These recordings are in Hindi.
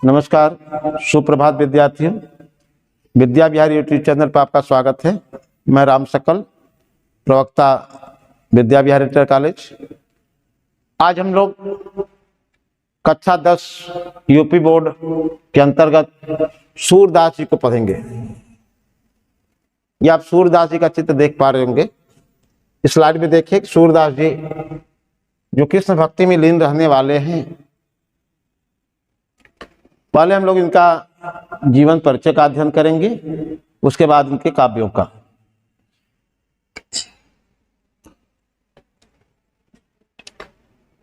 नमस्कार, सुप्रभात विद्यार्थियों। विद्या विहार यूट्यूब चैनल पर आपका स्वागत है। मैं राम सकल, प्रवक्ता विद्या विहार इंटर कॉलेज। आज हम लोग कक्षा 10 यूपी बोर्ड के अंतर्गत सूरदास जी को पढ़ेंगे। ये आप सूरदास जी का चित्र देख पा रहे होंगे। इस स्लाइड में देखिए, सूरदास जी जो कृष्ण भक्ति में लीन रहने वाले हैं। पहले हम लोग इनका जीवन परिचय का अध्ययन करेंगे, उसके बाद इनके काव्यों का।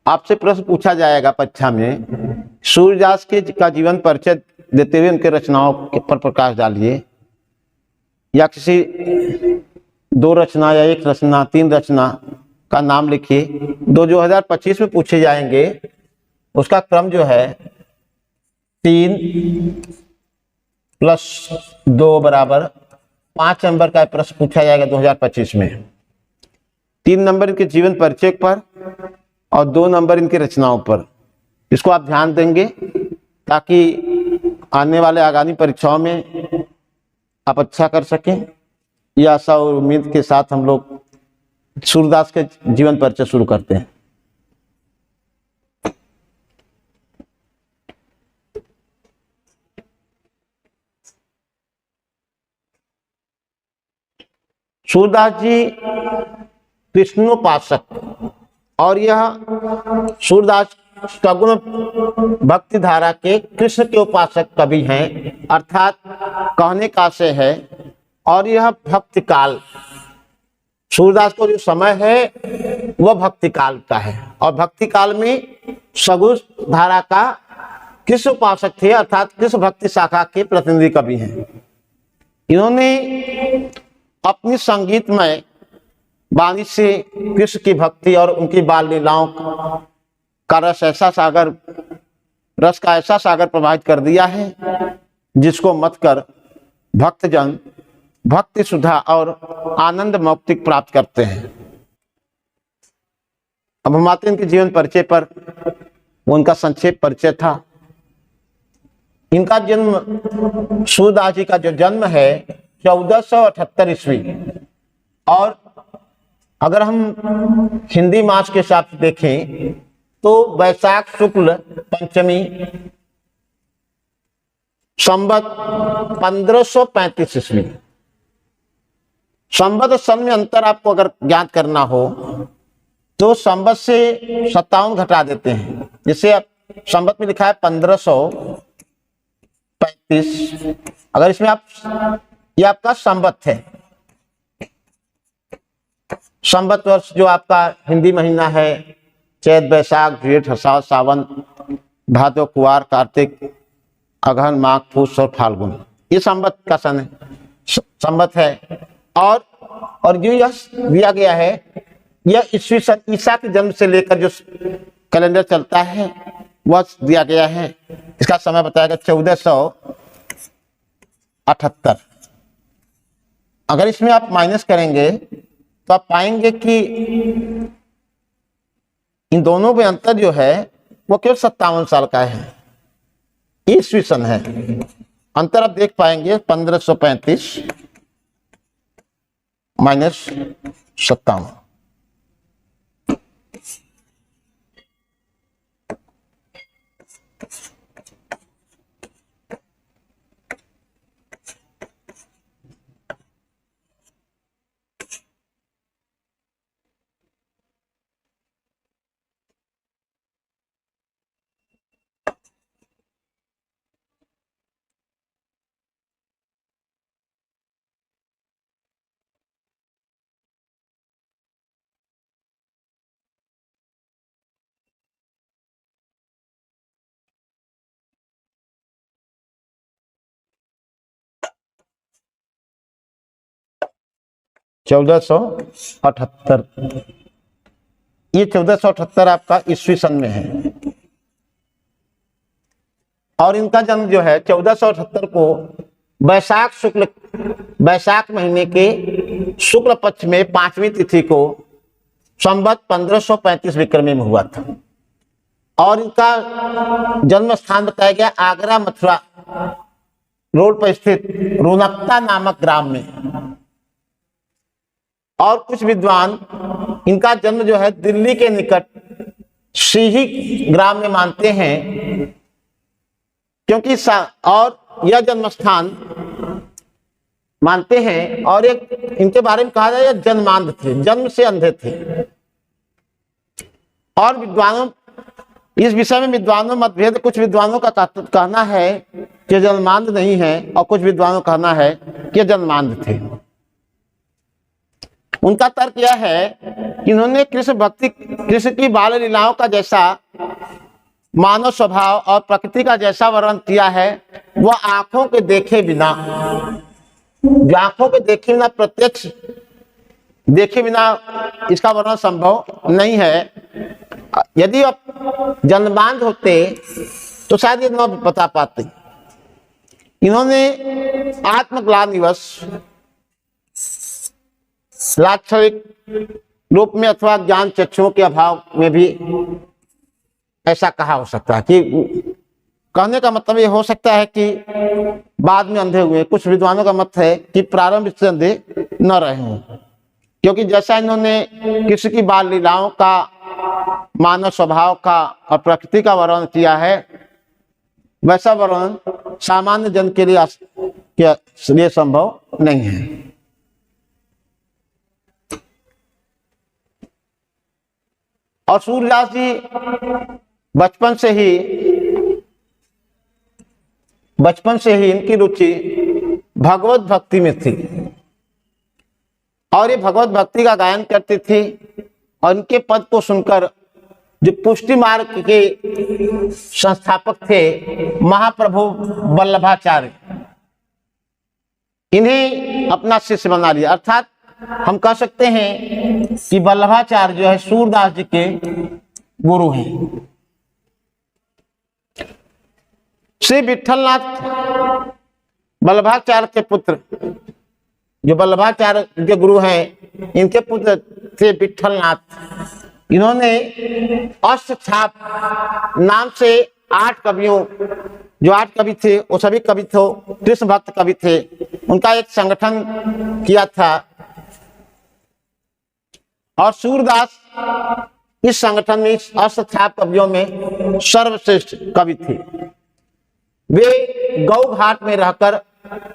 आपसे प्रश्न पूछा जाएगा परीक्षा में, सूरदास के का जीवन परिचय देते हुए उनके रचनाओं पर प्रकाश डालिए, या किसी 2 रचना या 1 रचना, 3 रचना का नाम लिखिए। 2025 में पूछे जाएंगे। उसका क्रम जो है 3 + 2 = 5 नंबर का प्रश्न पूछा जाएगा 2025 में। 3 नंबर इनके जीवन परिचय पर और 2 नंबर इनकी रचनाओं पर। इसको आप ध्यान देंगे ताकि आने वाले आगामी परीक्षाओं में आप अच्छा कर सकें। यह आशा और उम्मीद के साथ हम लोग सूरदास के जीवन परिचय शुरू करते हैं। सूरदास जी कृष्णोपासक और यह सूरदास सगुण भक्ति धारा के कृष्ण के उपासक कवि हैं, अर्थात कहने का से है। और यह भक्ति काल, सूरदास को जो समय है वह भक्ति काल का है। और भक्ति काल में सगुण धारा का कृष्ण उपासक थे, अर्थात कृष्ण भक्ति शाखा के प्रतिनिधि कवि हैं। इन्होंने अपनी संगीतमय वाणी से कृष्ण की भक्ति और उनकी बाल लीलाओं का रस का ऐसा सागर प्रवाहित कर दिया है, जिसको मत कर भक्तजन भक्ति सुधा और आनंद मुक्ति प्राप्त करते हैं। अब हम आते हैं इनके जीवन परिचय पर। उनका संक्षेप परिचय था। इनका जन्म, सूरदास जी का जो जन्म है 1478 ईस्वी, और अगर हम हिंदी मास के हिसाब से देखें तो वैशाख शुक्ल पंचमी संवत 1535 ईस्वी। संवत सन में अंतर आपको अगर ज्ञात करना हो तो संवत से 57 घटा देते हैं। जैसे आप संवत में लिखा है 1535, अगर इसमें आप, ये आपका संवत है। संवत वर्ष जो आपका हिंदी महीना है, चैत बैसाख जेठ आषाढ़ सावन भादो कुआर कार्तिक अगहन माघ पूष और फाल्गुन, ये संवत का सन है, संवत है। और जो यह दिया गया है, यह ईस्वी सन ईसा के जन्म से लेकर जो कैलेंडर चलता है वह दिया गया है। इसका समय बताया गया 1478। अगर इसमें आप माइनस करेंगे तो आप पाएंगे कि इन दोनों में अंतर जो है वो केवल 57 साल का है। ईस्वी सन है, अंतर आप देख पाएंगे 1535 - 57। ये 1478 आपका ईस्वी सन में है। और इनका जन्म जो है 1478 को वैशाख महीने के शुक्ल पक्ष में 5वीं तिथि को संवत 1535 विक्रमी में हुआ था। और इनका जन्म स्थान बताया गया आगरा मथुरा रोड पर स्थित रोनकता नामक ग्राम में। और कुछ विद्वान इनका जन्म जो है दिल्ली के निकट सीही ग्राम में मानते हैं, क्योंकि और यह जन्म स्थान मानते हैं। और एक इनके बारे में कहा जाए यह जन्मांध थे, जन्म से अंधे थे। और विद्वानों इस विषय में विद्वानों मतभेद, कुछ विद्वानों का कहना है कि जन्मांध नहीं है और कुछ विद्वानों का कहना है कि जन्मांध थे। उनका तर्क यह है कि इन्होंने कृष्ण की बाल लीलाओं का जैसा मानव स्वभाव और प्रकृति का जैसा वर्णन किया है वह आंखों के देखे बिना, जो आंखों के देखे बिना, प्रत्यक्ष देखे बिना इसका वर्णन संभव नहीं है। यदि आप जन्मांध होते तो शायद ये न बता पाते। इन्होंने आत्मग्लानिवश लाक्षणिक रूप में अथवा ज्ञान चक्षुओं के अभाव में भी ऐसा कहा हो सकता है कि कहने का मतलब ये हो सकता है कि बाद में अंधे हुए। कुछ विद्वानों का मत है कि प्रारंभ से अंधे न रहे हों, क्योंकि जैसा इन्होंने कृष्ण की बाल लीलाओं का, मानव स्वभाव का और प्रकृति का वर्णन किया है वैसा वर्णन सामान्य जन के लिए संभव नहीं है। और सूरदास जी बचपन से ही इनकी रुचि भगवत भक्ति में थी और ये भगवत भक्ति का गायन करती थी। और इनके पद को सुनकर जो पुष्टि मार्ग के संस्थापक थे महाप्रभु वल्लभाचार्य, इन्हें अपना शिष्य बना लिया। अर्थात हम कह सकते हैं कि वल्लभाचार्य जो है सूरदास जी के गुरु हैं। श्री विठलनाथ वल्लभाचार्य के पुत्र, जो वल्लभाचार्य के गुरु हैं, इनके पुत्र थे विठलनाथ। इन्होंने अष्टछाप नाम से 8 कवियों, जो 8 कवि थे वो सभी कवि थे, कृष्ण भक्त कवि थे, उनका एक संगठन किया था। और सूरदास इस संगठन में, इस अष्टछाप कवियों में सर्वश्रेष्ठ कवि थे। वे गौ घाट में रहकर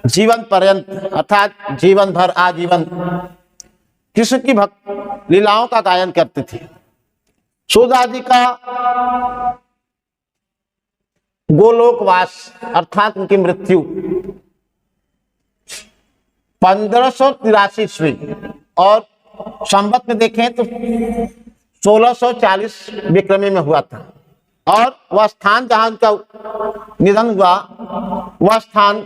जीवन पर्यंत अर्थात जीवन भर आजीवन कृष्ण की भक्त लीलाओं का गायन करते थे। सूरदास जी का गोलोकवास अर्थात उनकी मृत्यु 1583 ईस्वी और संवत में देखें तो 1640 विक्रमी में हुआ था। और वह स्थान जहां उनका निधन हुआ वह स्थान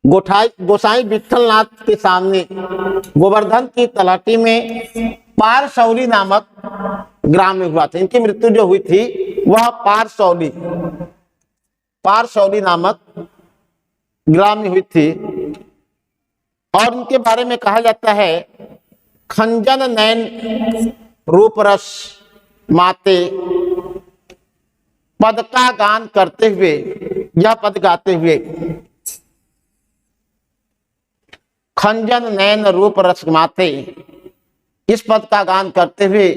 गोसाई विठलनाथ के सामने गोवर्धन की तलहटी में पारसौली नामक ग्राम में हुआ था। इनकी मृत्यु जो हुई थी वह पारसौली नामक ग्राम में हुई थी। और उनके बारे में कहा जाता है खंजन नयन रूपरस माते पद का गान करते हुए, यह पद गाते हुए, खंजन नयन रूप रस माते, इस पद का गान करते हुए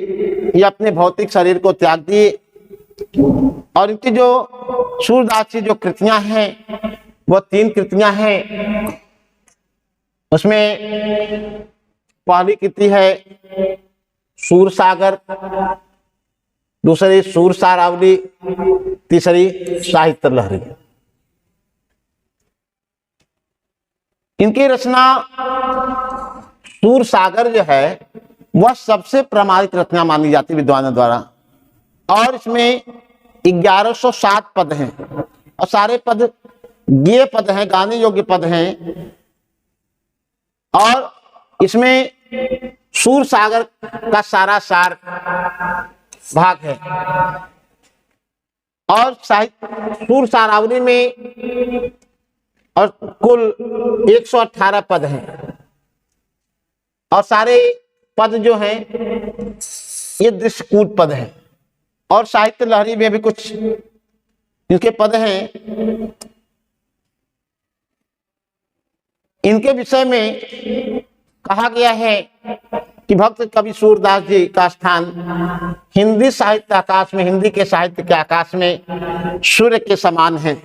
ये अपने भौतिक शरीर को त्याग दिए। और इनकी जो सूरदास की जो कृतियां हैं वह 3 कृतियां हैं। उसमें पहली कृति है सूरसागर, दूसरी सूरसारावली, तीसरी साहित्य लहरी। इनकी रचना सूरसागर जो है वह सबसे प्रमाणित रचना मानी जाती है विद्वानों द्वारा। और इसमें 1107 पद हैं और सारे पद गेय पद हैं, गाने योग्य पद हैं। और इसमें सूरसागर का सारा सार भाग है। और सूरसारावली में और कुल 118 पद हैं। और सारे पद जो हैं ये दृश्यकूट पद हैं। और साहित्य लहरी में भी कुछ इनके पद हैं। इनके विषय में कहा गया है कि भक्त कवि सूरदास जी का स्थान हिंदी साहित्य आकाश में, हिंदी के साहित्य के आकाश में सूर्य के समान है।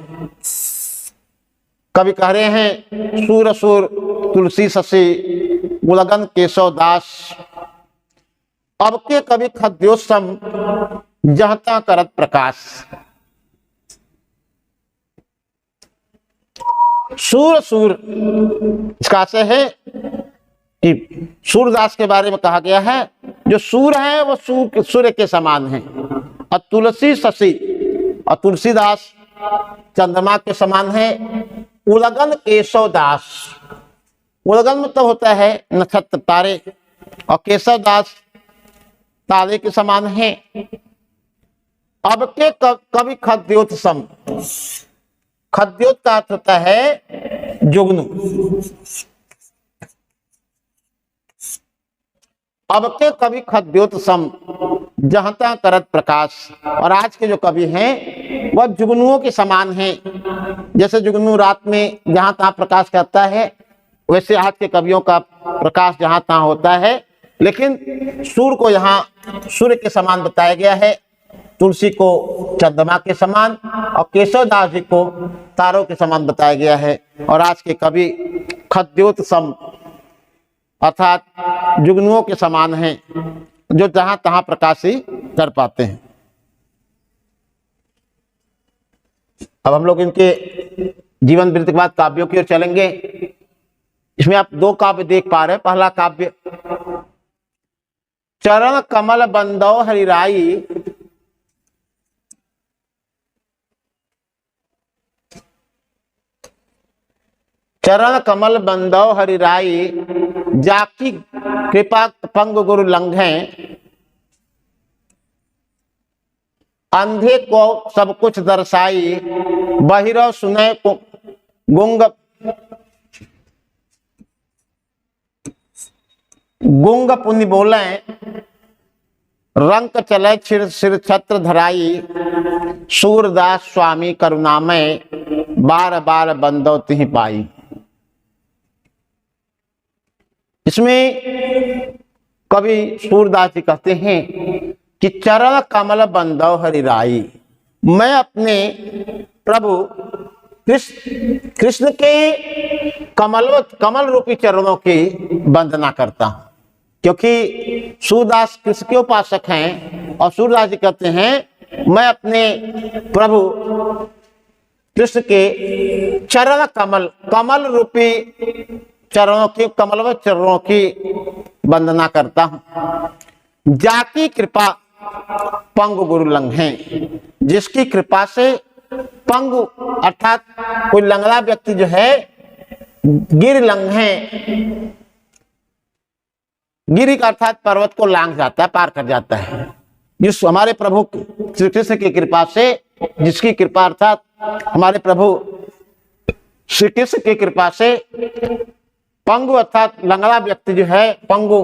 कवि कह रहे हैं, सूर सूर तुलसी शशि उलगन केशव दास, अब के कवि खद्योत्सम जहता करत प्रकाश। सूर सूर इसका आशय है कि सूरदास के बारे में कहा गया है, जो सूर है वो सूर्य के समान है। और तुलसी शशि, और तुलसीदास चंद्रमा के समान है। उलगन केशव दास, उलगन मतलब होता है नक्षत्र तारे, और केशव दास तारे के समान है। अब के कवि खद्योत्सम, खद्योत का अर्थ होता है जुगनू। अब के कवि खद्योत्सम जहता करत प्रकाश, और आज के जो कवि हैं वह जुगनुओं के समान हैं। जैसे जुगनू रात में जहां तहां प्रकाश करता है, वैसे आज के कवियों का प्रकाश जहां तहां होता है। लेकिन सूर्य को यहाँ सूर्य के समान बताया गया है, तुलसी को चंद्रमा के समान, और केशव दास जी को तारों के समान बताया गया है। और आज के कवि खद्योत्सम अर्थात जुगनुओं के समान हैं, जो जहां तहां प्रकाशी कर पाते हैं। अब हम लोग इनके जीवन वृत्त के बाद काव्यों की ओर चलेंगे। इसमें आप दो काव्य देख पा रहे हैं। पहला काव्य चरण कमल बंदो हरिराई, चरण कमल बंदो हरिराई, जाकी कृपा पंग गुरु लंघे, अंधे को सब कुछ दर्शाई, बहिरो सुने को गुंग गुंग पुण्य बोले, रंक चले सिर छत्र धराई, सूरदास स्वामी करुणामय, बार बार बंदो तिहि पाई। इसमें कवि सूरदास जी कहते हैं कि चरण कमल बंदो हरिराई, मैं अपने प्रभु कृष्ण के कमल रूपी चरणों की वंदना करता हूं। क्योंकि सूरदास कृष्ण के उपासक हैं, और सूरदास जी कहते हैं मैं अपने प्रभु कृष्ण के चरण कमल रूपी चरणों की, कमलवत चरणों की वंदना करता हूं। जाकी कृपा पंगु गुरु लंघे, जिसकी कृपा से पंगु अर्थात कोई लंगड़ा व्यक्ति जो है गिर लंघे, गिरी का अर्थात पर्वत को लांघ जाता है, पार कर जाता है। जिस हमारे प्रभु श्री कृष्ण की कृपा से, जिसकी कृपा अर्थात हमारे प्रभु श्री कृष्ण की कृपा से पंगु अर्थात लंगड़ा व्यक्ति जो है, पंगु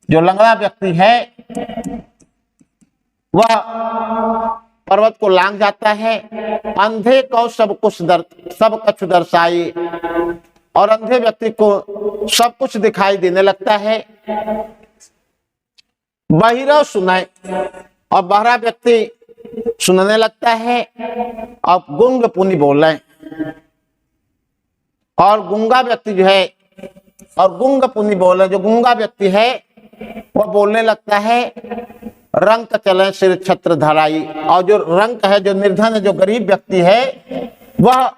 जो लंगड़ा व्यक्ति है वह पर्वत को लांघ जाता है। अंधे को सब कुछ दर्शाई, और अंधे व्यक्ति को सब कुछ दिखाई देने लगता है। बहिरा सुनाए, और बहरा व्यक्ति सुनने लगता है। और गुंग पुनि बोले, और गुंगा व्यक्ति जो है, और गुंग पुनि बोले, जो गुंगा व्यक्ति है वह बोलने लगता है। रंक चले सिर छत्र धराई, और जो रंक है, जो निर्धन है, जो गरीब व्यक्ति है, वह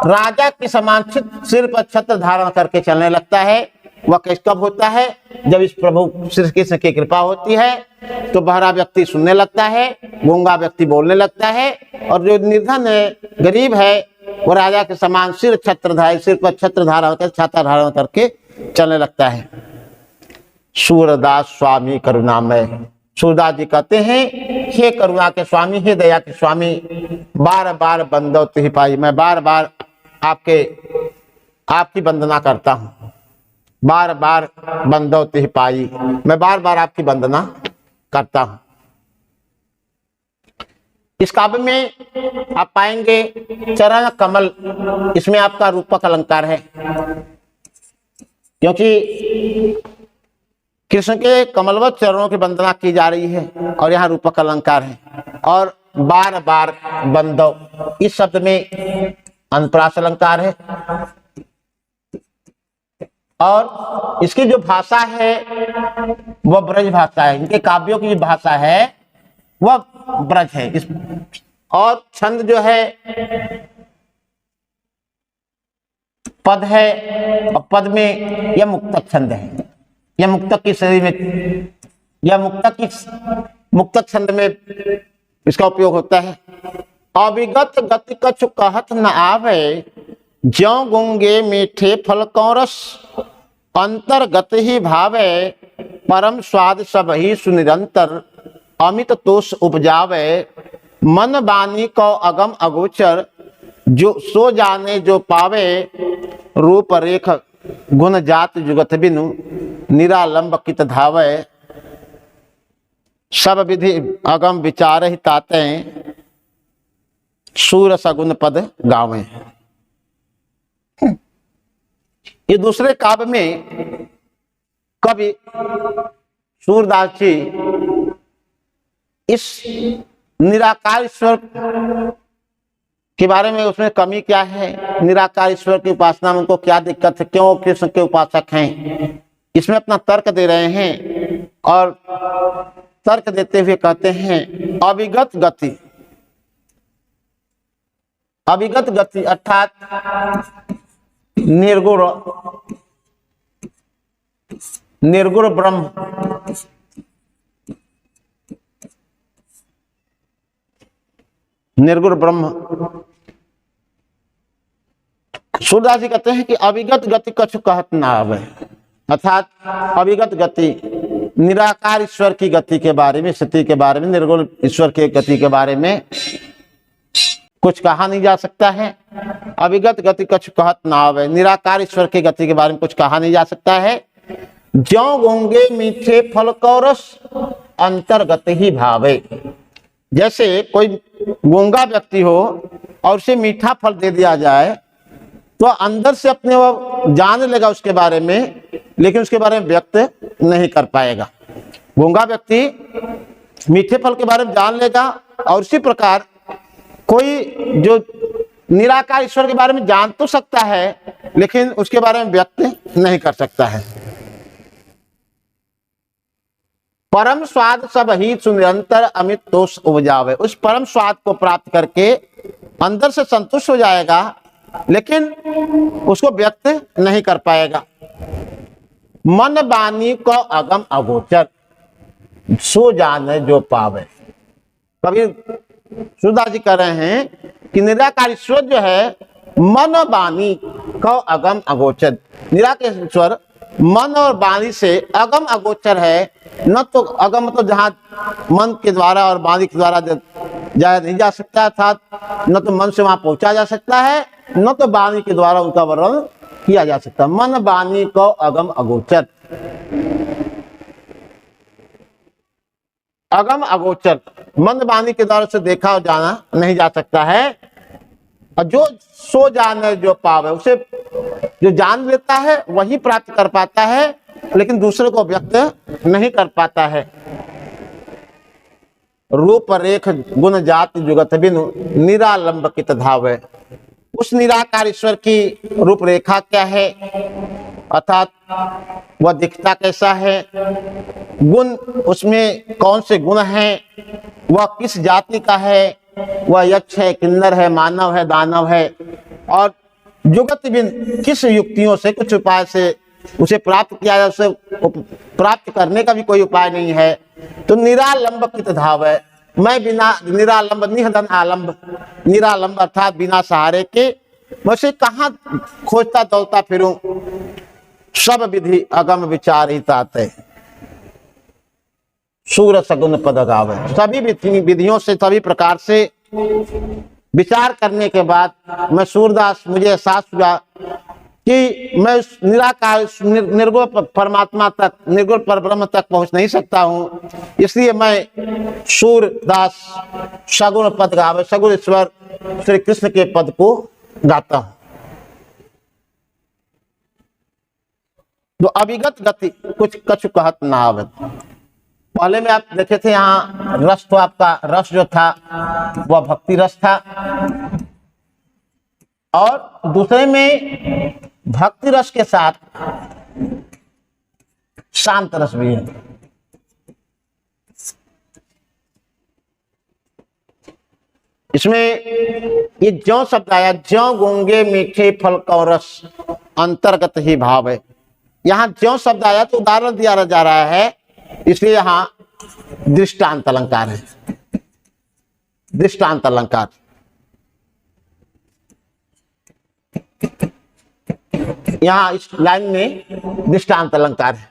राजा के समान सिर पर छत्र धारण करके चलने लगता है। वह कब होता है? जब इस प्रभु श्री कृष्ण की कृपा होती है तो बहरा व्यक्ति सुनने लगता है, गूंगा व्यक्ति बोलने लगता है, और जो निर्धन है, गरीब है, वो राजा के समान सिर पर छत्र धारण कर, छाता धारण करके चलने लगता है। सूरदास स्वामी करुणामय, सूरदास जी कहते हैं हे करुणा के स्वामी, हे दया के स्वामी, बार बार बंदो तिहि पाई, मैं बार बार आपकी वंदना करता हूँ। बार बार बंदो तिहि पाई, मैं बार बार आपकी वंदना करता हूँ। इस काव्य में आप पाएंगे चरण कमल, इसमें आपका रूपक अलंकार है, क्योंकि कृष्ण के कमलवत चरणों की वंदना की जा रही है और यहाँ रूपक अलंकार है। और बार बार बंदव, इस शब्द में अनुप्रास अलंकार है और इसकी जो भाषा है वह ब्रज भाषा है। इनके काव्यों की जो भाषा है वह ब्रज है। इस और छंद जो है पद है, और पद में यह मुक्तक छंद है। यह मुक्तक की शैली में, यह मुक्तक छंद में इसका उपयोग होता है। अविगत गति कछु कहत न आवे, ज्यों गुंगे मीठे फल को रस, अंतर्गत ही भावे, परम स्वाद सब ही सुनिरंतर, अमित तोष उपजावे, मन बानी को अगम अगोचर, जो सो जाने जो पावे, रूप रेख गुण जात जुगत बिनु, निरालंब कित धावे, सब विधि अगम विचार ही ताते, सूर सगुन पद गावे। ये दूसरे काव्य में कवि सूरदास जी इस निराकार ईश्वर के बारे में, उसमें कमी क्या है, निराकार ईश्वर की उपासना में उनको क्या दिक्कत है, क्यों कृष्ण के उपासक हैं, इसमें अपना तर्क दे रहे हैं। और तर्क देते हुए कहते हैं अविगत गति, अविगत गति अर्थात निर्गुण, निर्गुण ब्रह्म, निर्गुण ब्रह्म। सूरदास जी कहते हैं कि अविगत गति कछु कहत ना आवे, अर्थात अविगत गति निराकार ईश्वर की गति के बारे में, स्थिति के बारे में, निर्गुण ईश्वर की गति के बारे में कुछ कहा नहीं जा सकता है। अविगत गति कछु कहत ना आवे, निराकार ईश्वर की गति के बारे में कुछ कहा नहीं जा सकता है। ज्यों गूंगे मीठे फल को रस, अंतर्गत ही भावे। जैसे कोई गूंगा व्यक्ति हो और उसे मीठा फल दे दिया जाए तो अंदर से अपने वो जान लेगा उसके बारे में, लेकिन उसके बारे में व्यक्त नहीं कर पाएगा। गूंगा व्यक्ति मीठे फल के बारे में जान लेगा, और इसी प्रकार कोई जो निराकार ईश्वर के बारे में जान तो सकता है लेकिन उसके बारे में व्यक्त नहीं कर सकता है। परम स्वाद सब ही सुनिरंतर अमित तोष उपजावे, उस परम स्वाद को प्राप्त करके अंदर से संतुष्ट हो जाएगा लेकिन उसको व्यक्त नहीं कर पाएगा। मन बानी को अगम अगोचर, सो जाने जो पावे। कभी सूरदास जी कह रहे हैं कि निराकार ईश्वर जो है मन बानी को अगम अगोचर, निराकार ईश्वर मन और वाणी से अगम अगोचर है। न तो अगम मतलब जहां मन के द्वारा और वाणी के द्वारा जाया नहीं जा सकता, अर्थात न तो मन से वहां पहुंचा जा सकता है, न तो वाणी के द्वारा उनका वर्णन किया जा सकता। मन वाणी को अगम अगोचर, अगम अगोचर, मन वाणी के द्वारा से देखा और जाना नहीं जा सकता है। और जो सो जाने जो पावे, उसे जो जान लेता है वही प्राप्त कर पाता है, लेकिन दूसरे को व्यक्त नहीं कर पाता है। रूप रेख गुण जाति जुगत बिनु, निरालंब कित धावे। उस निराकार ईश्वर की रूपरेखा क्या है, अर्थात वह दिखता कैसा है, गुण उसमें कौन से गुण हैं, वह किस जाति का है, वह यक्ष है, किन्नर है, मानव है, दानव है, और जुगत बिन किस युक्तियों से, कुछ उपाय से उसे प्राप्त किया जाए, उसे प्राप्त करने का भी कोई उपाय नहीं है। तो निरालंब कित धावे, मैं बिना निरालंब, निहदन आलंब, निरालंब अर्थात बिना सहारे के वैसे कहाँ खोजता दौड़ता फिरूं, सब विधि अगम विचार ही ताते, सूर सगुन पद गावे। सभी विधियों से, सभी प्रकार से विचार करने के बाद मैं सूरदास, मुझे एहसास हुआ कि मैं उस निराकार निर्गुण परमात्मा तक, निर्गुण परब्रह्म तक पहुंच नहीं सकता हूं, इसलिए मैं सूरदास सगुण पद गावे, सगुण ईश्वर श्री कृष्ण के पद को गाता हूं। तो अभिगत गति कुछ कछु कहत ना आवत। पहले में आप देखे थे यहाँ रस, तो आपका रस जो था वह भक्ति रस था, और दूसरे में भक्ति रस के साथ शांत रस भी है। इसमें ये ज्यों शब्द आया, ज्यों गूंगे मीठे फल का रस अंतर्गत ही भाव है। यहां ज्यों शब्द आया तो उदाहरण दिया जा रहा है, इसलिए यहां दृष्टांत अलंकार है। दृष्टांत अलंकार, यहां इस लाइन में दृष्टांत अलंकार है।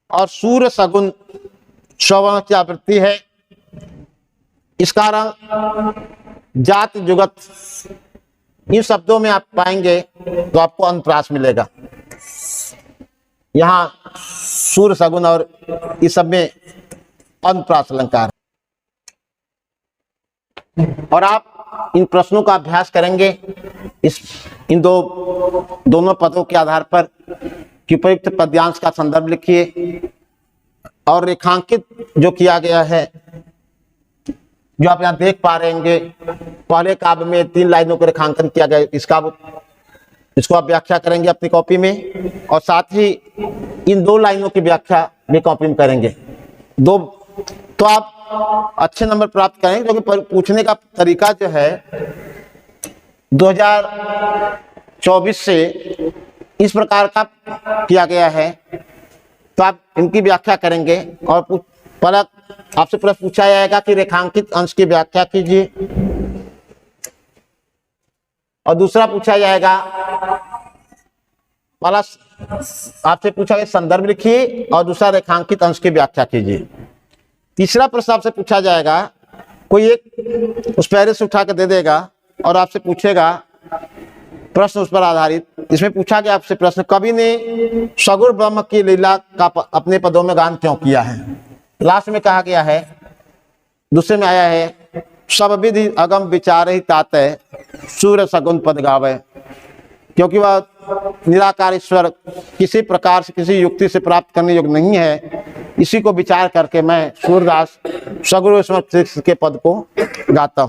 और सूर्य सगुन श्रवण की आवृत्ति है। इसका रंग जाति जुगत, इन शब्दों में आप पाएंगे तो आपको अंतरास मिलेगा। यहां सूर्य सगुन और इस सब में अंतरास अलंकार। और आप इन प्रश्नों का अभ्यास करेंगे इन दोनों पदों के आधार पर कि उपयुक्त पद्यांश का संदर्भ लिखिए और रेखांकित जो किया गया है, जो आप यहाँ देख पा रहे होंगे, पहले काव्य में 3 लाइनों का रेखांकन किया गया, इसको आप व्याख्या करेंगे अपनी कॉपी में, और साथ ही इन 2 लाइनों की व्याख्या भी कॉपी में करेंगे। तो आप अच्छे नंबर प्राप्त करेंगे, क्योंकि पूछने का तरीका जो है 2024 से इस प्रकार का किया गया है। तो आप इनकी व्याख्या करेंगे और पहला आपसे प्रश्न पूछा जाएगा कि रेखांकित अंश की व्याख्या कीजिए, और दूसरा पूछा जाएगा, पहला आपसे पूछा गया संदर्भ लिखिए और दूसरा रेखांकित अंश की व्याख्या कीजिए। तीसरा प्रश्न आपसे पूछा जाएगा, कोई एक उस पैरे से उठा के दे देगा और आपसे पूछेगा प्रश्न उस पर आधारित। इसमें पूछा गया आपसे प्रश्न, कवि ने सगुण ब्रह्म की लीला का अपने पदों में गान क्यों किया है। लास्ट में कहा गया है, दूसरे में आया है, सब विधि अगम विचार ही ताते सूर्य सगुण पद गावे, क्योंकि वह निराकार ईश्वर किसी प्रकार से, किसी युक्ति से प्राप्त करने योग्य नहीं है। इसी को विचार करके मैं सूरदास सगुण ईश्वर के पद को गाता हूं।